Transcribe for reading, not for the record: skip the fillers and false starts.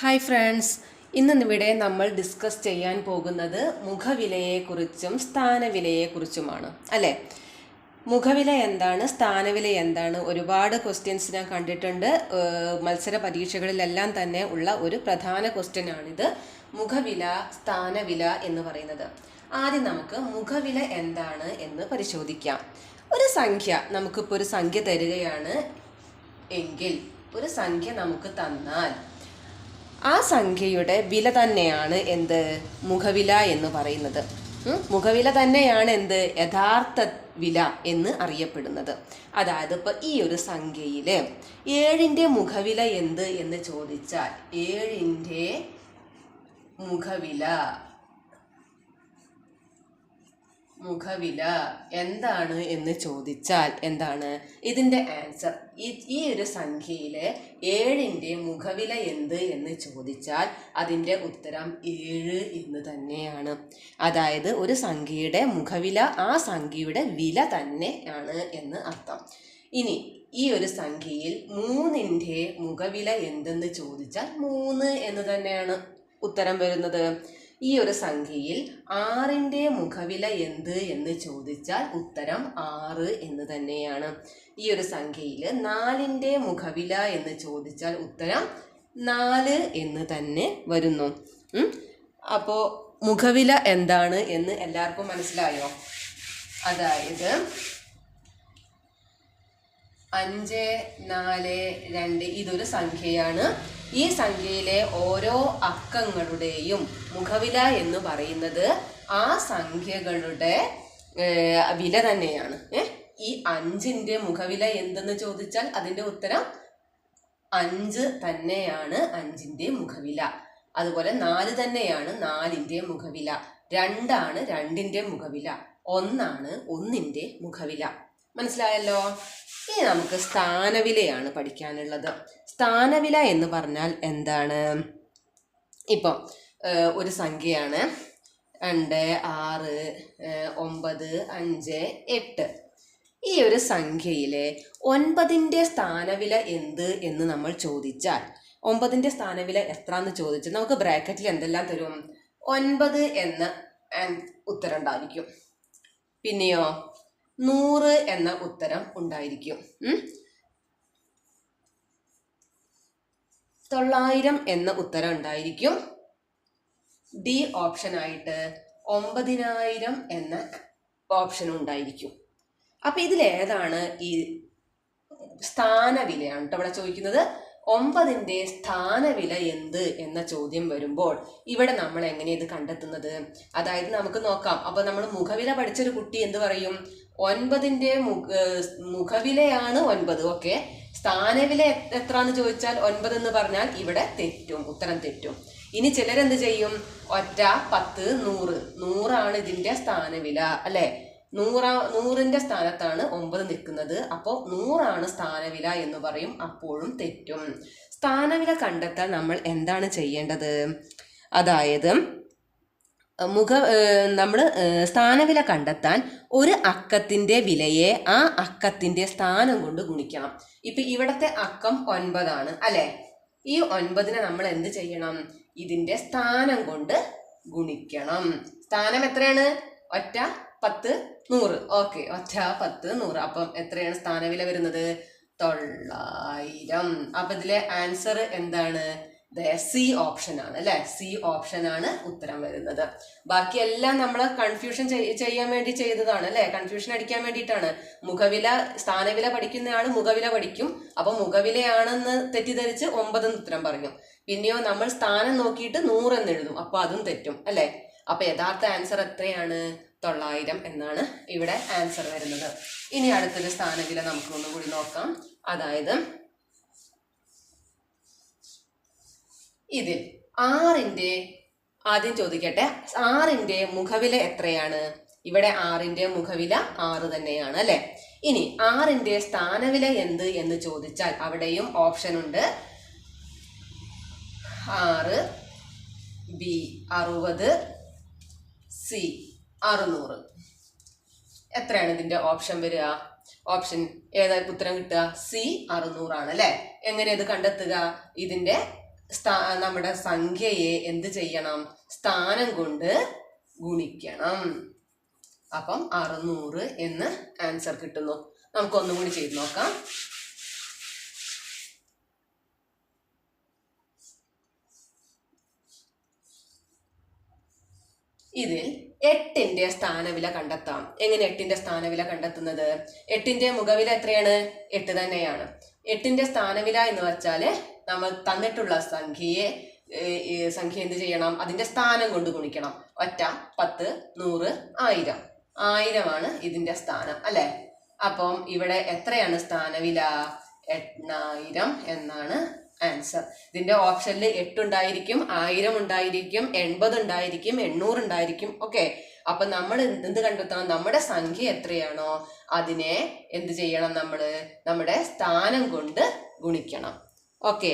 Hi friends, ഇന്നിവിടെ നമ്മൾ discuss ചെയ്യാൻ പോകുന്നത് മുഖവിലയെക്കുറിച്ചും സ്ഥാനവിലയെക്കുറിച്ചുമാണ് അല്ലേ. മുഖവില എന്താണ്, സ്ഥാനവില എന്താണ്, ഒരുപാട് ക്വസ്റ്റ്യൻസ് ഞാൻ കണ്ടിട്ടുണ്ട്. മത്സര പരീക്ഷകളിലെല്ലാം തന്നെ ഉള്ള ഒരു പ്രധാന ക്വസ്റ്റ്യനാണിത്, മുഖവില സ്ഥാനവില എന്ന് പറയുന്നത്. ആദ്യം നമുക്ക് മുഖവില എന്താണ് എന്ന് പരിശോധിക്കാം. ഒരു സംഖ്യ, നമുക്കിപ്പോൾ ഒരു സംഖ്യ തരികയാണ് എങ്കിൽ, ഒരു സംഖ്യ നമുക്ക് തന്നാൽ ആ സംഖ്യയുടെ വില തന്നെയാണ് എന്ത്, മുഖവില എന്ന് പറയുന്നത്. മുഖവില തന്നെയാണ് എന്ത്, യഥാർത്ഥ വില എന്ന് അറിയപ്പെടുന്നത്. അതായത് ഇപ്പോൾ ഈ ഒരു സംഖ്യയിൽ 7ൻ്റെ മുഖവില എന്ത് എന്ന് ചോദിച്ചാൽ 7ൻ്റെ മുഖവില എന്താണ് എന്ന് ചോദിച്ചാൽ എന്താണ് ഇതിൻ്റെ ആൻസർ? ഈ ഒരു സംഖ്യയിലെ 7ൻ്റെ മുഖവില എന്ത് എന്ന് ചോദിച്ചാൽ അതിൻ്റെ ഉത്തരം 7 എന്ന് തന്നെയാണ്. അതായത് ഒരു സംഖ്യയുടെ മുഖവില ആ സംഖ്യയുടെ വില തന്നെയാണ് എന്ന് അർത്ഥം. ഇനി ഈ ഒരു സംഖ്യയിൽ 3ൻ്റെ മുഖവില എന്തെന്ന് ചോദിച്ചാൽ 3 എന്ന് തന്നെയാണ് ഉത്തരം വരുന്നത്. ഈ ഒരു സംഖ്യയിൽ 6ൻ്റെ മുഖവില എന്ത് എന്ന് ചോദിച്ചാൽ ഉത്തരം 6 എന്ന് തന്നെയാണ്. ഈ ഒരു സംഖ്യയിൽ 4ൻ്റെ മുഖവില എന്ന് ചോദിച്ചാൽ ഉത്തരം 4 എന്ന് തന്നെ വരുന്നു. അപ്പോൾ മുഖവില എന്താണ് എന്ന് എല്ലാവർക്കും മനസ്സിലായോ? അതായത് 5, 4, 2 ഇതൊരു സംഖ്യയാണ്. ഈ സംഖ്യയിലെ ഓരോ അക്കങ്ങളുടെയും മുഖവില എന്ന് പറയുന്നത് ആ സംഖ്യകളുടെ വില തന്നെയാണ്. ഈ 5ൻ്റെ മുഖവില എന്തെന്ന് ചോദിച്ചാൽ അതിൻ്റെ ഉത്തരം 5 തന്നെയാണ് 5ൻ്റെ മുഖവില. അതുപോലെ 4 തന്നെയാണ് 4ൻ്റെ മുഖവില. 2 ആണ് 2ൻ്റെ മുഖവില. 1 ആണ് 1ൻ്റെ മുഖവില. മനസ്സിലായല്ലോ. ഇനി നമുക്ക് സ്ഥാനവിലയാണ് പഠിക്കാനുള്ളത്. സ്ഥാനവില എന്ന് പറഞ്ഞാൽ എന്താണ്? ഇപ്പം ഒരു സംഖ്യയാണ് 2, 6, 9, 5, 8. ഈ ഒരു സംഖ്യയിലെ 9ൻ്റെ സ്ഥാനവില എന്ത് എന്ന് നമ്മൾ ചോദിച്ചാൽ 9ൻ്റെ സ്ഥാനവില എത്ര എന്ന് ചോദിച്ചാൽ നമുക്ക് ബ്രാക്കറ്റിൽ എന്തെല്ലാം തരും? 9 എന്ന ഉത്തരം ഉണ്ടായിരിക്കും. പിന്നെയോ 100 എന്ന ഉത്തരം ഉണ്ടായിരിക്കും. 900 എന്ന ഉത്തരം ഉണ്ടായിരിക്കും. ഡി ഓപ്ഷൻ ആയിട്ട് 9000 എന്ന ഓപ്ഷൻ ഉണ്ടായിരിക്കും. അപ്പൊ ഇതിലേതാണ് ഈ സ്ഥാനവിലയാണ് കേട്ടോ ഇവിടെ ചോദിക്കുന്നത്. 9ൻ്റെ സ്ഥാനവില എന്ത് എന്ന ചോദ്യം വരുമ്പോൾ ഇവിടെ നമ്മൾ എങ്ങനെ ഇത് കണ്ടെത്തുന്നത്? അതായത് നമുക്ക് നോക്കാം. അപ്പൊ നമ്മൾ മുഖവില പഠിച്ചൊരു കുട്ടി എന്ത് പറയും? 9ൻ്റെ മുഖവിലയാണ് 9. ഓക്കെ, സ്ഥാനവില എത്ര എന്ന് ചോദിച്ചാൽ 9 എന്ന് പറഞ്ഞാൽ ഇവിടെ തെറ്റും, ഉത്തരം തെറ്റും. ഇനി ചിലരെന്ത് ചെയ്യും? 1, 10, 100. 100 ഇതിന്റെ സ്ഥാനവില അല്ലെ. 100ൻ്റെ സ്ഥാനത്താണ് 9 നിൽക്കുന്നത്. അപ്പോൾ 100 സ്ഥാനവില എന്ന് പറയും. അപ്പോഴും തെറ്റും. സ്ഥാനവില കണ്ടെത്താൻ നമ്മൾ എന്താണ് ചെയ്യേണ്ടത്? അതായത് നമ്മൾ സ്ഥാനവില കണ്ടെത്താൻ ഒരു അക്കത്തിൻ്റെ വിലയെ ആ അക്കത്തിൻ്റെ സ്ഥാനം കൊണ്ട് ഗുണിക്കണം. ഇപ്പം ഇവിടത്തെ അക്കം 9 ആണ് അല്ലേ. ഈ 9നെ നമ്മൾ എന്ത് ചെയ്യണം? ഇതിൻ്റെ സ്ഥാനം കൊണ്ട് ഗുണിക്കണം. സ്ഥാനം എത്രയാണ്? 1, 10, 100. ഓക്കെ, 1, 10, 100. അപ്പം എത്രയാണ് സ്ഥാനവില വരുന്നത്? 900. അപ്പൊ ഇതിലെ ആൻസർ എന്താണ്? സി ഓപ്ഷൻ ആണ് അല്ലെ. സി ഓപ്ഷൻ ആണ് ഉത്തരം വരുന്നത്. ബാക്കിയെല്ലാം നമ്മൾ കൺഫ്യൂഷൻ ചെയ്യാൻ വേണ്ടി ചെയ്തതാണ് അല്ലെ. കൺഫ്യൂഷൻ അടിക്കാൻ വേണ്ടിയിട്ടാണ്. മുഖവില സ്ഥാനവില പഠിക്കുന്നയാള് മുഖവില പഠിക്കും. അപ്പൊ മുഖവിലയാണെന്ന് തെറ്റിദ്ധരിച്ച് 9 ഉത്തരം പറയും. പിന്നെയോ നമ്മൾ സ്ഥാനം നോക്കിയിട്ട് 100 എന്ന് എഴുതും. അപ്പൊ അതും തെറ്റും അല്ലെ. അപ്പൊ യഥാർത്ഥ ആൻസർ എത്രയാണ്? 900 എന്നാണ് ഇവിടെ ആൻസർ വരുന്നത്. ഇനി അടുത്തൊരു സ്ഥാനവില നമുക്ക് ഒന്നുകൂടി നോക്കാം. അതായത് ഇതിൽ 6ൻ്റെ ആദ്യം ചോദിക്കട്ടെ, 6ൻ്റെ മുഖവില എത്രയാണ്? ഇവിടെ 6ൻ്റെ മുഖവില 6 തന്നെയാണ് അല്ലെ. ഇനി 6ൻ്റെ സ്ഥാനവില എന്ത് എന്ന് ചോദിച്ചാൽ അവിടെയും ഓപ്ഷൻ ഉണ്ട്. 6, ബി 60, സി 600. എത്രയാണ് ഇതിന്റെ ഓപ്ഷൻ വരിക? ഓപ്ഷൻ ഏതാ ഉത്തരം കിട്ടുക? സി 600 ആണ് അല്ലെ. എങ്ങനെ ഇത് കണ്ടെത്തുക? ഇതിന്റെ നമ്മുടെ സംഖ്യയെ എന്ത് ചെയ്യണം? സ്ഥാനം കൊണ്ട് ഗുണിക്കണം. അപ്പം 600 എന്ന് ആൻസർ കിട്ടുന്നു. നമുക്കൊന്നും കൂടി ചെയ്ത് നോക്കാം. ഇതിൽ 8ന്റെ സ്ഥാനവില കണ്ടെത്താം. എങ്ങനെ 8ന്റെ സ്ഥാനവില കണ്ടെത്തുന്നത്? 8ന്റെ മുഖവില എത്രയാണ്? 8 തന്നെയാണ്. 8ന്റെ സ്ഥാനവില എന്ന് വെച്ചാൽ നമ്മൾ തന്നിട്ടുള്ള സംഖ്യ എന്ത് ചെയ്യണം? അതിന്റെ സ്ഥാനം കൊണ്ട് ഗുണിക്കണം. 1, 10, 100, 1000. 1000 ഇതിന്റെ സ്ഥാനം അല്ലെ. അപ്പം ഇവിടെ എത്രയാണ് സ്ഥാനവില? 8000 എന്നാണ് ആൻസർ. ഇതിന്റെ ഓപ്ഷനിൽ 8 ഉണ്ടായിരിക്കും, 1000 ഉണ്ടായിരിക്കും, 80 ഉണ്ടായിരിക്കും, 800 ഉണ്ടായിരിക്കും. ഓക്കെ, അപ്പൊ നമ്മൾ എന്ത് കണ്ടെത്തണം? നമ്മുടെ സംഖ്യ എത്രയാണോ അതിനെ എന്ത് ചെയ്യണം? നമ്മൾ നമ്മുടെ സ്ഥാനം കൊണ്ട് ഗുണിക്കണം. ഓക്കെ.